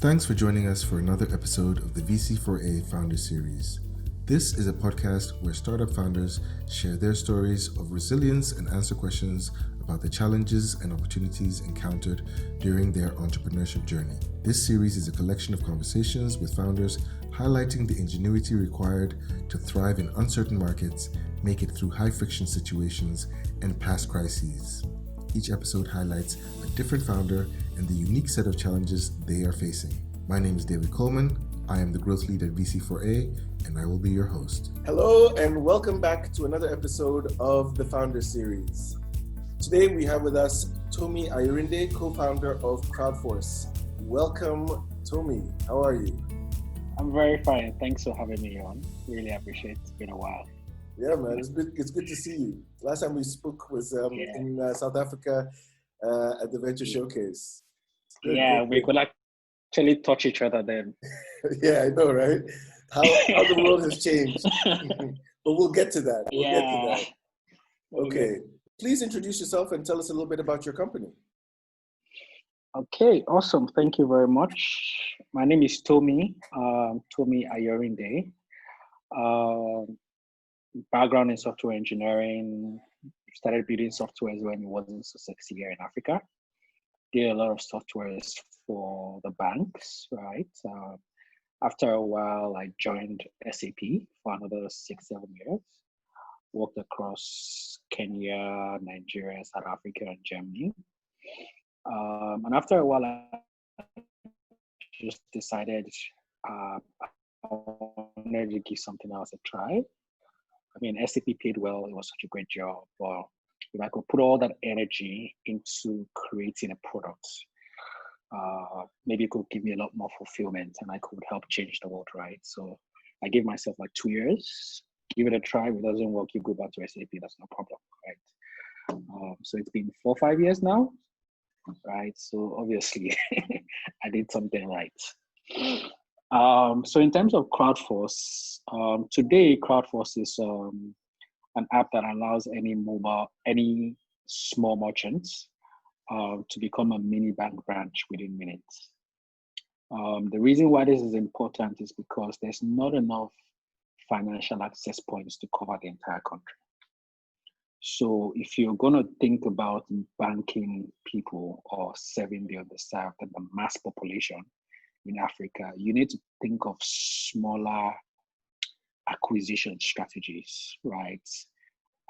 Thanks for joining us for another episode of the VC4A Founder Series. This is a podcast where startup founders share their stories of resilience and answer questions about the challenges and opportunities encountered during their entrepreneurship journey. This series is a collection of conversations with founders highlighting the ingenuity required to thrive in uncertain markets, make it through high-friction situations, and pass crises. Each episode highlights a different founder and the unique set of challenges they are facing. My name is David Coleman. I am the growth lead at VC4A, and I will be your host. Hello, and welcome back to another episode of the Founder Series. Today we have with us Tomi Ayorinde, co-founder of CrowdForce. Welcome, Tomi. How are you? I'm very fine. Thanks for having me on. Really appreciate it. It's been a while. Yeah, man. It's good to see you. Last time we spoke was in South Africa at the Venture Showcase. Good. We could actually touch each other then. Yeah, I know, right? How the world has changed. But we'll get to that. Get to that. Okay. Please introduce yourself and tell us a little bit about your company. Okay, awesome. Thank you very much. My name is Tomi, Tomi Ayorinde. Background in software engineering. Started building software when it wasn't so sexy here in Africa. Did a lot of softwares for the banks, right? After a while, I joined SAP for another 6-7 years. Worked across Kenya, Nigeria, South Africa, and Germany. And after a while, I just decided I wanted to give something else a try. I mean, SAP paid well. It was such a great job. But if I could put all that energy into creating a product, maybe it could give me a lot more fulfillment and I could help change the world, right? So I gave myself like 2 years. Give it a try. If it doesn't work, you go back to SAP. That's no problem, right? So it's been 4 or 5 years now, right? So obviously, I did something right. So in terms of CrowdForce, today CrowdForce is an app that allows any small merchants to become a mini bank branch within minutes. The reason why this is important is because there's not enough financial access points to cover the entire country. So if you're going to think about banking people or serving the underserved and the mass population in Africa, you need to think of smaller acquisition strategies, right?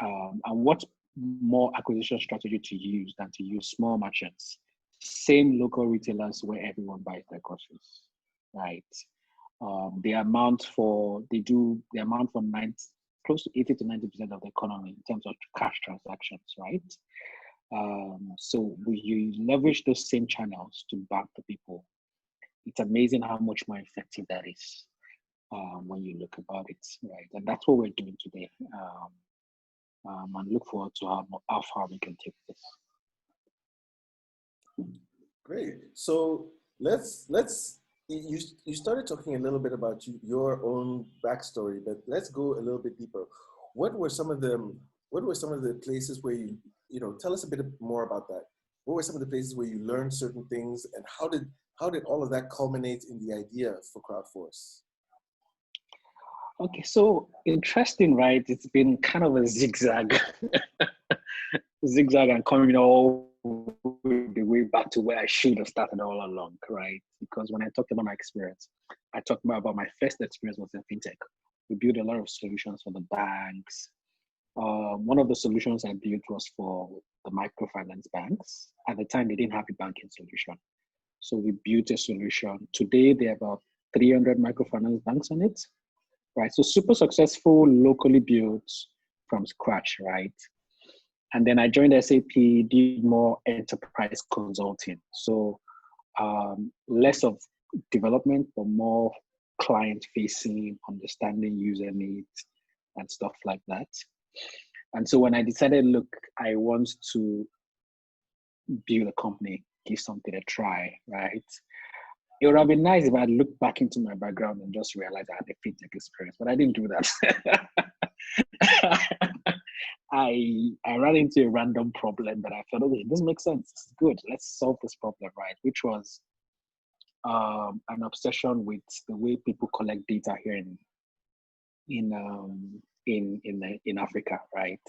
And what more acquisition strategy to use than to use small merchants, same local retailers where everyone buys their groceries, right? The amount for close to 80 to 90% of the economy in terms of cash transactions, right? So you leverage those same channels to bank the people. It's amazing how much more effective that is when you look about it, right? And that's what we're doing today. And look forward to how far we can take this. Great. So you started talking a little bit about your own backstory, but let's go a little bit deeper. What were some of the places where you tell us a bit more about that? What were some of the places where you learned certain things, and how did all of that culminate in the idea for CrowdForce? Okay, so interesting, right? It's been kind of a zigzag and coming all the way back to where I should have started all along, right? Because when I talked about my experience, I talked about my first experience was in fintech. We built a lot of solutions for the banks. One of the solutions I built was for the microfinance banks. At the time, they didn't have a banking solution. So we built a solution. Today, there are about 300 microfinance banks on it, right? So super successful, locally built from scratch, right? And then I joined SAP, did more enterprise consulting. So less of development, but more client-facing, understanding user needs and stuff like that. And so when I decided, look, I want to build a company, give something a try, right? It would have been nice if I looked back into my background and just realized I had a fintech experience, but I didn't do that. I ran into a random problem that I thought, okay, this makes sense. This is good. Let's solve this problem, right? Which was an obsession with the way people collect data here in Africa, right?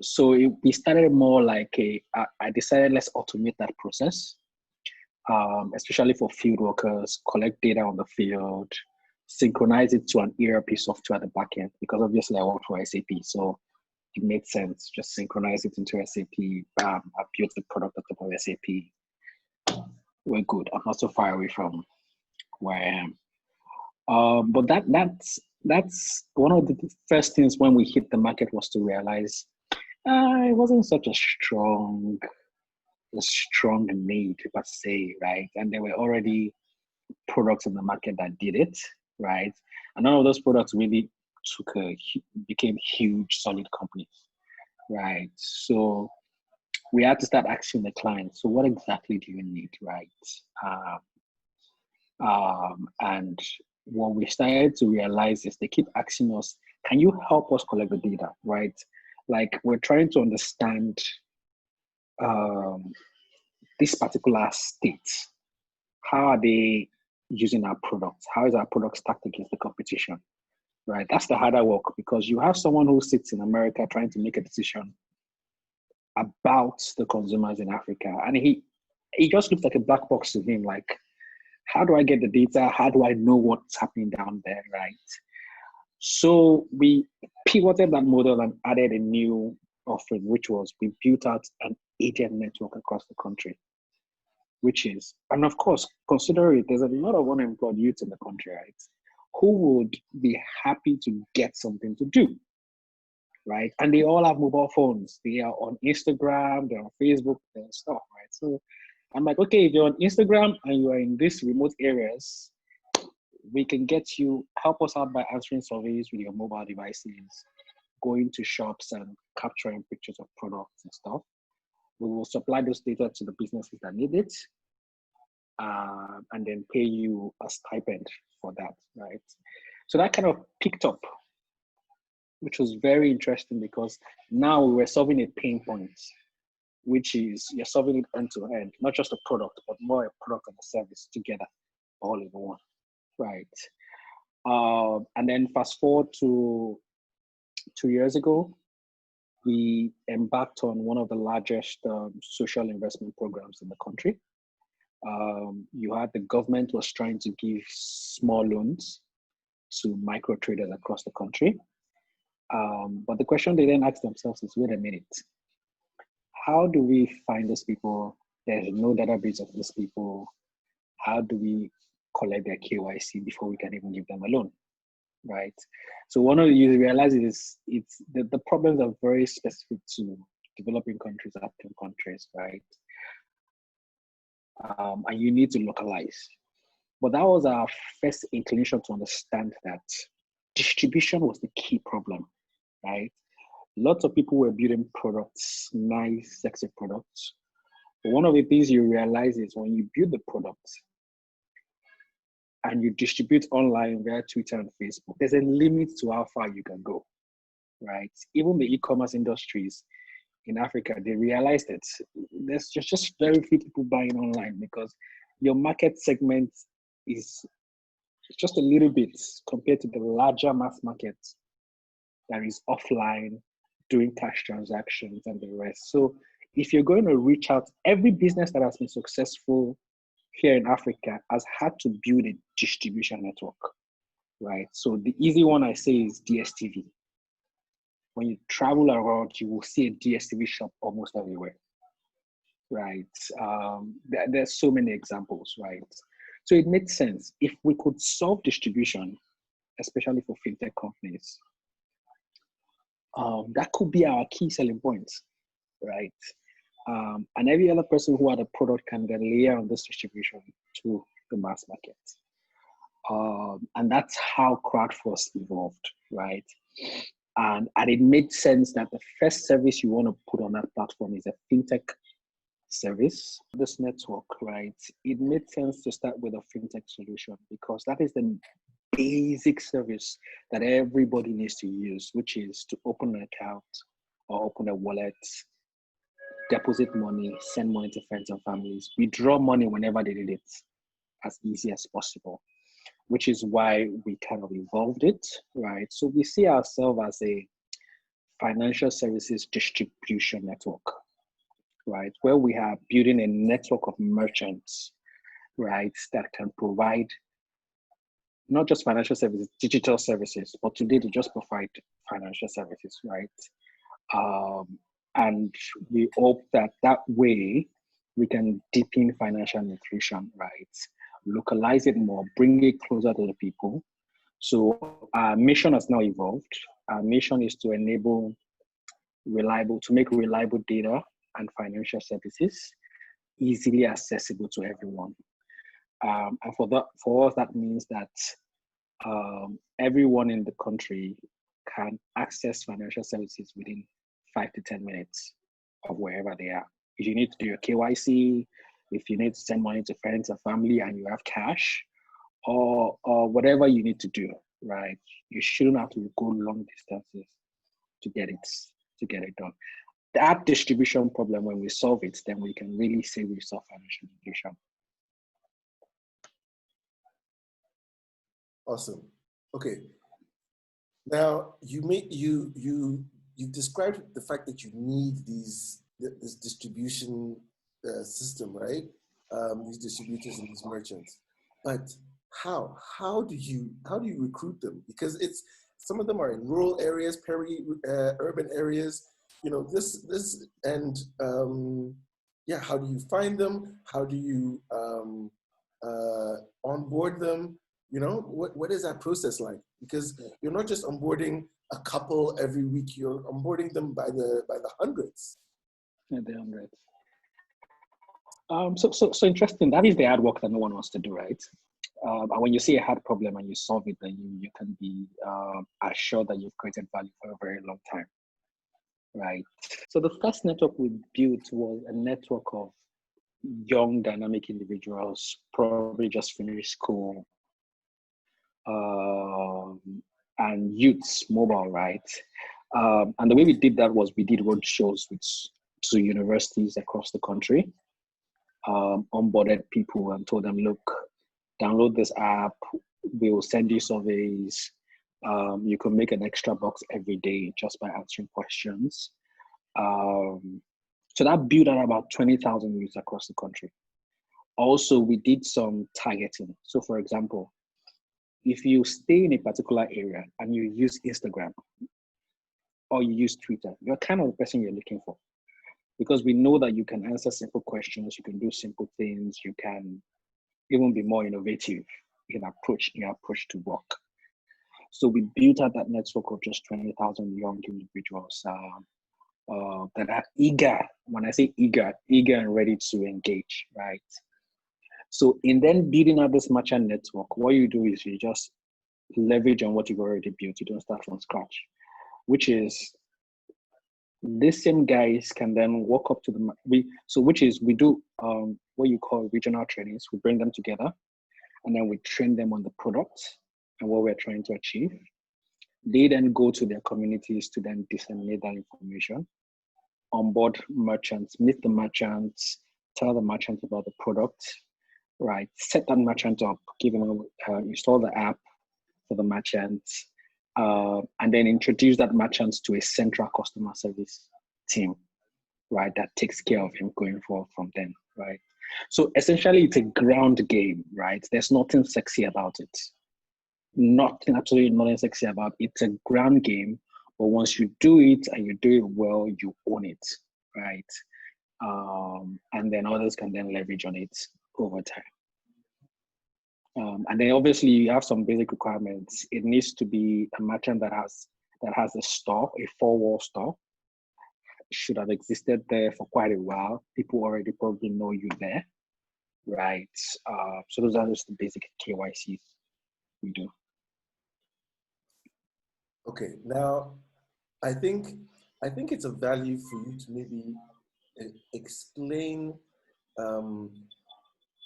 So we started more like I decided let's automate that process, especially for field workers, collect data on the field, synchronize it to an ERP software at the back end, because obviously I work for SAP. So it made sense, just synchronize it into SAP. I built the product on top of SAP. We're good. I'm not so far away from where I am. But that's one of the first things when we hit the market was to realize it wasn't such a strong need per se, right? And there were already products in the market that did it, right? And none of those products really became huge, solid companies, right? So we had to start asking the client, so what exactly do you need, right? And what we started to realize is they keep asking us, can you help us collect the data, right? Like we're trying to understand this particular state. How are they using our products? How is our product stacked against the competition, right? That's the harder work, because you have someone who sits in America trying to make a decision about the consumers in Africa, and he just looks like a black box to him. Like, how do I get the data? How do I know what's happening down there, right? So we pivoted that model and added a new offering, which was we built out an agent network across the country, which is, and of course, consider it, there's a lot of unemployed youth in the country, right? Who would be happy to get something to do, right? And they all have mobile phones. They are on Instagram, they're on Facebook, and stuff, right? So I'm like, okay, if you're on Instagram and you are in these remote areas, we can get you, help us out by answering surveys with your mobile devices, going to shops and capturing pictures of products and stuff. We will supply those data to the businesses that need it, and then pay you a stipend for that, right? So that kind of picked up, which was very interesting, because now we were solving a pain point, which is you're solving it end to end, not just a product, but more a product and a service together, all in one, right? And then fast forward to 2 years ago, we embarked on one of the largest social investment programs in the country. You had the government was trying to give small loans to micro traders across the country. But the question they then asked themselves is, wait a minute, how do we find those people? There's no database of those people. How do we collect their KYC before we can even give them a loan, right? So one of the you realize is it's the problems are very specific to developing countries, African countries, right? And you need to localize. But that was our first inclination to understand that distribution was the key problem, right? Lots of people were building products, nice, sexy products. But one of the things you realize is when you build the product and you distribute online via Twitter and Facebook, there's a limit to how far you can go, right? Even the e-commerce industries in Africa, they realized that there's just very few people buying online, because your market segment is just a little bit compared to the larger mass market that is offline, doing cash transactions and the rest. So if you're going to reach out, every business that has been successful here in Africa has had to build a distribution network, right? So the easy one I say is DSTV. When you travel around, you will see a DSTV shop almost everywhere, right? There's so many examples, right? So it made sense. If we could solve distribution, especially for fintech companies, that could be our key selling point, right? And every other person who had a product can then layer on this distribution to the mass market. And that's how CrowdForce evolved, right? And it made sense that the first service you want to put on that platform is a fintech service. This network, right? It made sense to start with a fintech solution, because that is the basic service that everybody needs to use, which is to open an account or open a wallet, deposit money, send money to friends and families, withdraw money whenever they need it, as easy as possible, which is why we kind of evolved it, right? So we see ourselves as a financial services distribution network, right? Where we are building a network of merchants, right, that can provide not just financial services, digital services, but today they just provide financial services, right? And we hope that that way we can deepen financial nutrition, right? Localize it more, bring it closer to the people. So our mission has now evolved. Our mission is to enable to make reliable data and financial services easily accessible to everyone. And for us, that means that everyone in the country can access financial services within 5 to 10 minutes of wherever they are. If you need to do your KYC, if you need to send money to friends and family and you have cash, or whatever you need to do, right? You shouldn't have to go long distances to get it done. That distribution problem, when we solve it, then we can really say we solve financial inclusion. Awesome. Okay. Now you described the fact that you need this distribution system, right? These distributors and these merchants, but how do you recruit them? Because it's some of them are in rural areas, urban areas. You know this and yeah. How do you find them? How do you onboard them? You know, what is that process like? Because you're not just onboarding a couple every week, you're onboarding them by the hundreds. Yeah, the hundreds. So interesting. That is the hard work that no one wants to do, right? And when you see a hard problem and you solve it, then you can be assured that you've created value for a very long time, right? So the first network we built was a network of young, dynamic individuals, probably just finished school, and youths mobile, right? And the way we did that was we did road shows to universities across the country, onboarded people and told them, look, download this app, we will send you surveys. You can make an extra bucks every day just by answering questions. So that built out about 20,000 youths across the country. Also, we did some targeting. So for example, if you stay in a particular area and you use Instagram or you use Twitter, you're kind of the person you're looking for. Because we know that you can answer simple questions, you can do simple things, you can even be more innovative in your approach to work. So we built out that network of just 20,000 young individuals that are eager. When I say eager and ready to engage, right? So in then building out this merchant network, what you do is you just leverage on what you've already built. You don't start from scratch, which is these same guys can then walk up to we do what you call regional trainings. We bring them together and then we train them on the product and what we're trying to achieve. They then go to their communities to then disseminate that information, onboard merchants, meet the merchants, tell the merchants about the product, right? Set that merchant up, give them install the app for the merchants, and then introduce that merchant to a central customer service team, right? That takes care of him going forward from then, right? So essentially it's a ground game, right? There's nothing sexy about it. Absolutely nothing sexy about it. It's a ground game, but once you do it and you do it well, you own it, right? And then others can then leverage on it over time. And then obviously you have some basic requirements. It needs to be a merchant that has a store, a four-wall store. Should have existed there for quite a while. People already probably know you there, right? So those are just the basic KYCs we do. Okay, now I think it's a value for you to maybe explain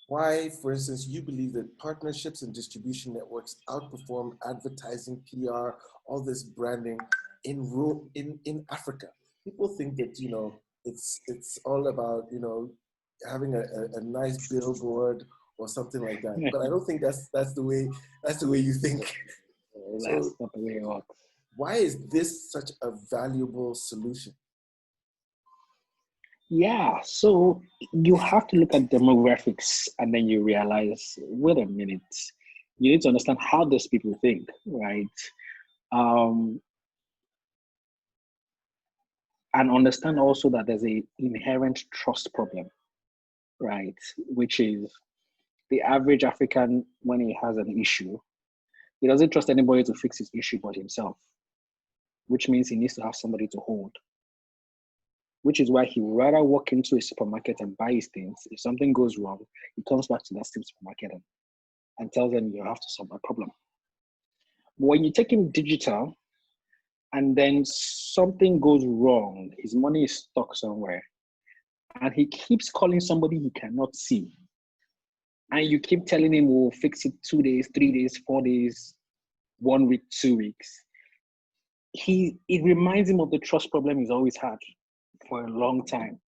why, for instance, you believe that partnerships and distribution networks outperform advertising, PR, all this branding in Africa. People think that, you know, it's all about, you know, having a nice billboard or something like that. But I don't think that's the way you think. That's not the way it works. Why is this such a valuable solution? Yeah, so you have to look at demographics and then you realize, wait a minute, you need to understand how those people think, right? And understand also that there's an inherent trust problem, right? Which is the average African, when he has an issue, he doesn't trust anybody to fix his issue but himself, which means he needs to have somebody to hold. Which is why he would rather walk into a supermarket and buy his things. If something goes wrong, he comes back to that same supermarket and tells them, you have to solve my problem. But when you take him digital and then something goes wrong, his money is stuck somewhere, and he keeps calling somebody he cannot see, and you keep telling him, we'll fix it 2 days, 3 days, 4 days, 1 week, 2 weeks, it reminds him of the trust problem he's always had for a long time,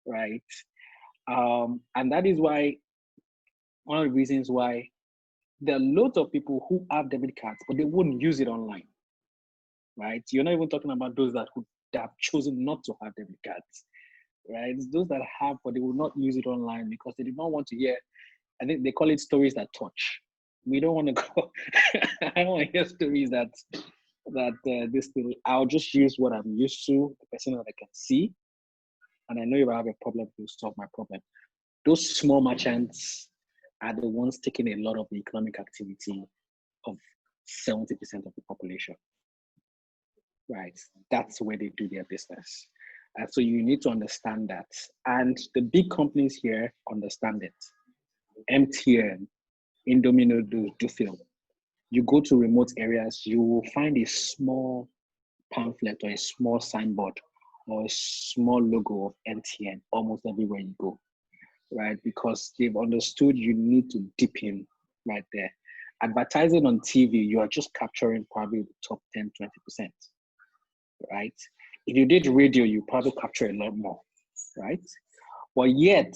right? And that is why, one of the reasons why there are loads of people who have debit cards, but they wouldn't use it online, right? You're not even talking about those that have chosen not to have debit cards, right? It's those that have, but they will not use it online because they did not want to hear, I think they call it stories that touch. We don't want to go, I don't want to hear stories that this thing, I'll just use what I'm used to, the person that I can see. And I know if I have a problem, you'll solve my problem. Those small merchants are the ones taking a lot of the economic activity of 70% of the population, right? That's where they do their business. And so you need to understand that. And the big companies here understand it. MTN, Indomino do film. You go to remote areas, you will find a small pamphlet or a small signboard or a small logo of MTN almost everywhere you go, right? Because they've understood you need to dip in right there. Advertising on TV, you are just capturing probably the top 10, 20%, right? If you did radio, you probably capture a lot more, right? But yet,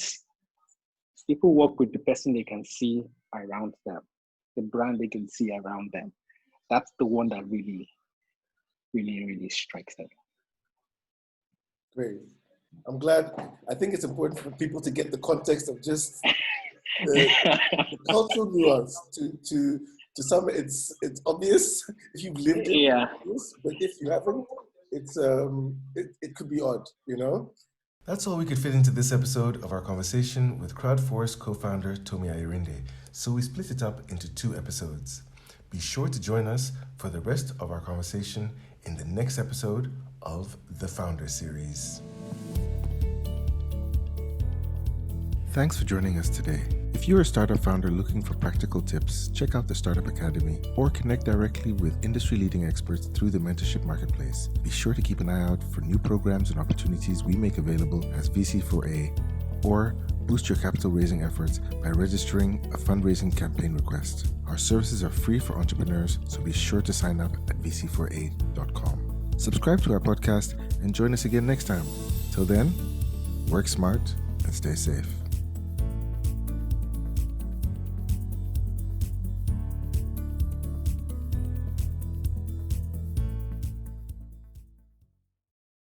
people work with the person they can see around them, the brand they can see around them. That's the one that really, really, really strikes them. Great. I'm glad. I think it's important for people to get the context of just the cultural nuance. To some, it's obvious if you've lived it. Yeah. But if you haven't, it could be odd, you know. That's all we could fit into this episode of our conversation with CrowdForce co-founder Tomi Ayorinde. So we split it up into 2 episodes. Be sure to join us for the rest of our conversation in the next episode of the Founder Series. Thanks for joining us today. If you're a startup founder looking for practical tips, check out the Startup Academy or connect directly with industry-leading experts through the mentorship marketplace. Be sure to keep an eye out for new programs and opportunities we make available as VC4A, or boost your capital raising efforts by registering a fundraising campaign request. Our services are free for entrepreneurs, so be sure to sign up at vc4a.com. Subscribe to our podcast and join us again next time. Till then, work smart and stay safe.